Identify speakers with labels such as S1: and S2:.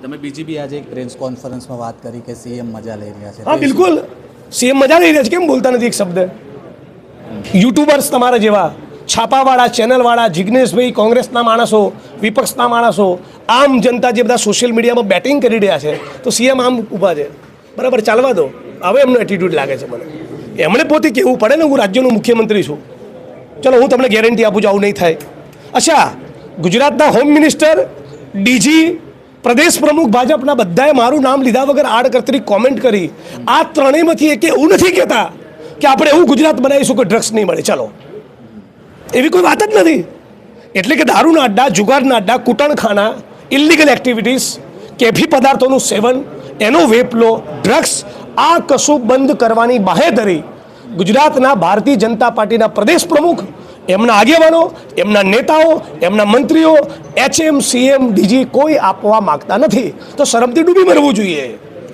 S1: તમે બીજી બી આજે એક પ્રેસ કોન્ફરન્સમાં વાત કરી કે સીએમ મજા લઈ રહ્યા છે.
S2: હા બિલકુલ, સીએમ મજા લઈ રહ્યા છે, કેમ બોલતા નથી એક શબ્દ? યુટ્યુબર્સ તમારા જેવા છાપાવાળા, ચેનલવાળા, જિજ્ઞેશભાઈ, કોંગ્રેસના માણસો, વિપક્ષના માણસો, આમ જનતા જે બધા સોશિયલ મીડિયામાં બેટિંગ કરી રહ્યા છે, તો સીએમ આમ ઊભા છે. બરાબર, ચાલવા દો. હવે એમનો એટીટ્યૂડ લાગે છે મને. એમણે પોતે કહેવું પડે ને, હું રાજ્યનો મુખ્યમંત્રી છું. ચલો, હું તમને ગેરંટી આપું છું આવું નહીં થાય. અચ્છા, ગુજરાતના હોમ મિનિસ્ટર, ડીજી, પ્રદેશ પ્રમુખ ભાજપના બધાએ મારું નામ લીધા વગર આડકતરી કોમેન્ટ કરી. આ ત્રણેયમાંથી એકે એવું નથી કહેતા કે આપણે એવું ગુજરાત બનાવીશું કે ડ્રગ્સ નહીં મળે. ચલો, એવી કોઈ વાત જ નથી. એટલે કે દારૂના અડ્ડા, જુગારના અડ્ડા, કૂટણખાના, ઇલીગલ એક્ટિવિટીઝ, કેફી પદાર્થોનું સેવન, એનો વેપલો, ડ્રગ્સ, આ કશું બંધ કરવાની બાહેધરી ગુજરાતના ભારતીય જનતા પાર્ટીના પ્રદેશ પ્રમુખ, એમના આગેવાનો, એમના નેતાઓ, એમના મંત્રીઓ, એચએમ, સીએમ, ડીજી કોઈ આપવા માગતા નથી. તો શરમથી ડૂબી મરવું જોઈએ.